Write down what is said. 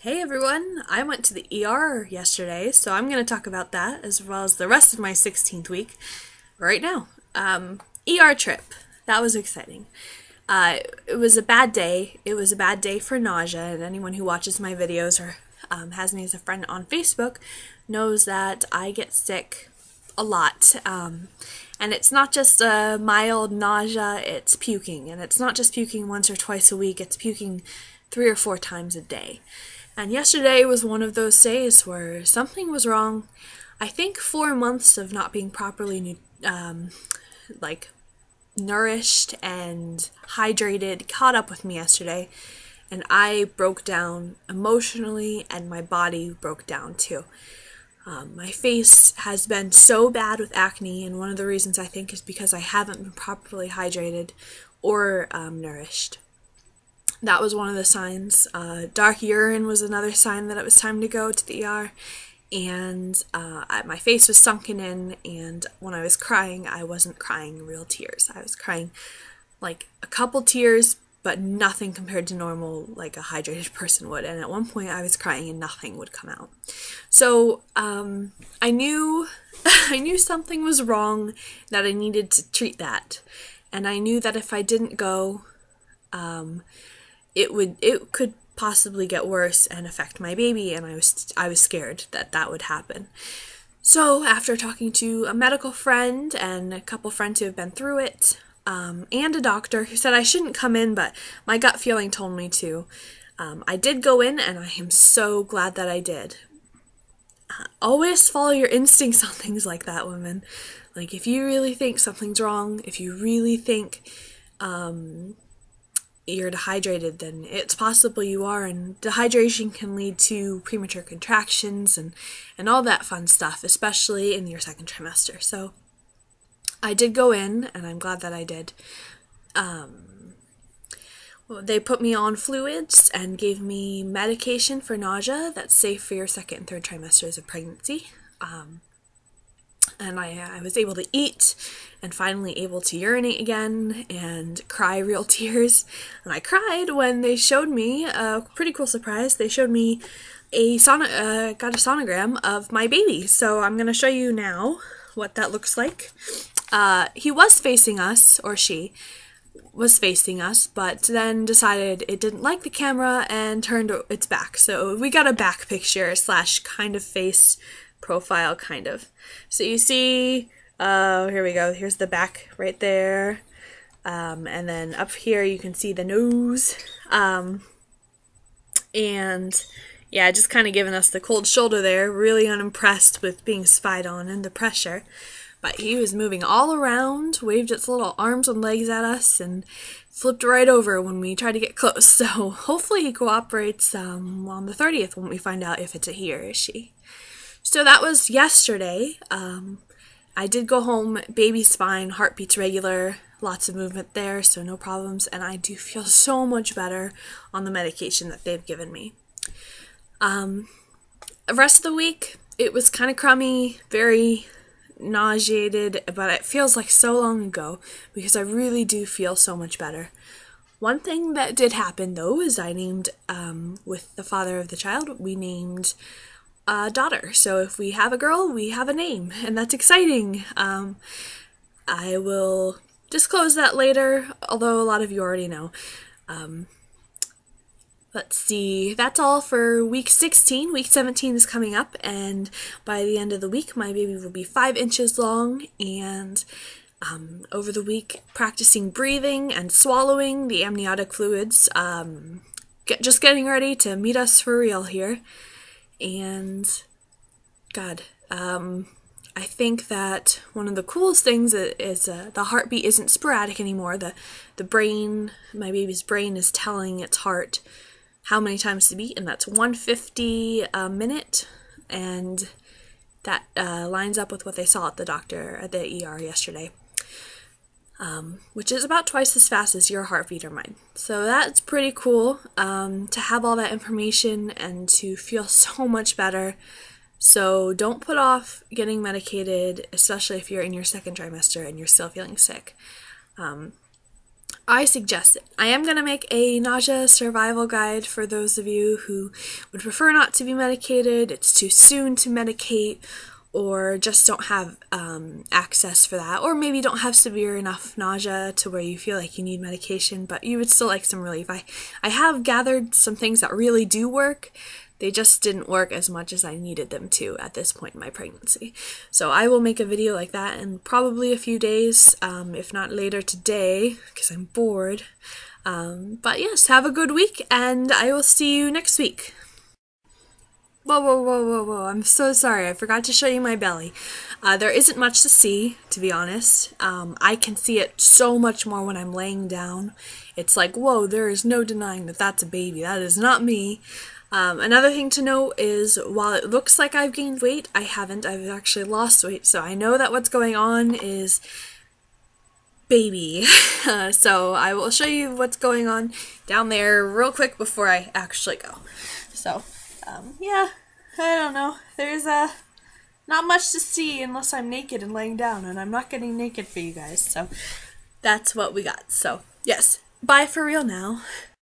Hey everyone, I went to the ER yesterday, so I'm going to talk about that as well as the rest of my 16th week right now. ER trip. That was exciting. It was a bad day. It was a bad day for nausea, and anyone who watches my videos or has me as a friend on Facebook knows that I get sick a lot. And it's not just a mild nausea, it's puking. And it's not just puking once or twice a week, it's puking 3 or 4 times a day. And yesterday was one of those days where something was wrong. I think 4 months of not being properly nourished and hydrated caught up with me yesterday, and I broke down emotionally, and my body broke down too. My face has been so bad with acne, and one of the reasons I think is because I haven't been properly hydrated or nourished. That was one of the signs. Dark urine was another sign that it was time to go to the ER. And my face was sunken in, and when I was crying, I wasn't crying real tears. I was crying like a couple tears, but nothing compared to normal, like a hydrated person would. And at one point, I was crying and nothing would come out. So I knew I knew something was wrong, that I needed to treat that, and I knew that if I didn't go, it could possibly get worse and affect my baby, and I was scared that that would happen. So after talking to a medical friend and a couple friends who have been through it, and a doctor who said I shouldn't come in, but my gut feeling told me to, I did go in, and I am so glad that I did. Always follow your instincts on things like that, women. Like, if you really think something's wrong, if you really think you're dehydrated, then it's possible you are, and dehydration can lead to premature contractions and all that fun stuff, especially in your second trimester. So I did go in, and I'm glad that I did. They put me on fluids and gave me medication for nausea that's safe for your second and third trimesters of pregnancy. And I was able to eat and finally able to urinate again and cry real tears. And I cried when they showed me a pretty cool surprise. They showed me got a sonogram of my baby. So I'm going to show you now what that looks like. He was facing us, or she was facing us, but then decided it didn't like the camera and turned its back. So we got a back picture / kind of face profile, kind of. So you see, here we go. Here's the back right there. And then up here you can see the nose. And yeah, just kind of giving us the cold shoulder there. Really unimpressed with being spied on and the pressure. But he was moving all around, waved its little arms and legs at us, and flipped right over when we tried to get close. So hopefully he cooperates on the 30th when we find out if it's a he or a she. So that was yesterday. I did go home, baby's fine, heartbeat's regular, lots of movement there, so no problems, and I do feel so much better on the medication that they've given me. The rest of the week, it was kind of crummy, very nauseated, but it feels like so long ago because I really do feel so much better. One thing that did happen, though, is I named, with the father of the child, we named a daughter. So if we have a girl, we have a name, and that's exciting. I will disclose that later, although a lot of you already know. Let's see, that's all for week 16. Week 17 is coming up, and by the end of the week, my baby will be 5 inches long, and over the week, practicing breathing and swallowing the amniotic fluids, just getting ready to meet us for real here. And God, I think that one of the coolest things is the heartbeat isn't sporadic anymore. The brain, my baby's brain, is telling its heart how many times to beat, and that's 150 a minute, and that lines up with what they saw at the doctor at the ER yesterday, which is about twice as fast as your heartbeat or mine. So that's pretty cool, to have all that information and to feel so much better. So don't put off getting medicated, especially if you're in your second trimester and you're still feeling sick. I suggest it. I am going to make a nausea survival guide for those of you who would prefer not to be medicated, it's too soon to medicate, or just don't have access for that, or maybe don't have severe enough nausea to where you feel like you need medication, but you would still like some relief. I have gathered some things that really do work. They just didn't work as much as I needed them to at this point in my pregnancy. So I will make a video like that in probably a few days, if not later today, because I'm bored. But yes, have a good week, and I will see you next week. Whoa, I'm so sorry. I forgot to show you my belly. There isn't much to see, to be honest. I can see it so much more when I'm laying down. It's like, whoa, there is no denying that that's a baby. That is not me. Another thing to note is, while it looks like I've gained weight, I haven't. I've actually lost weight, so I know that what's going on is baby. So I will show you what's going on down there real quick before I actually go. So, yeah, I don't know. There's not much to see unless I'm naked and laying down, and I'm not getting naked for you guys, so that's what we got. So, yes, bye for real now.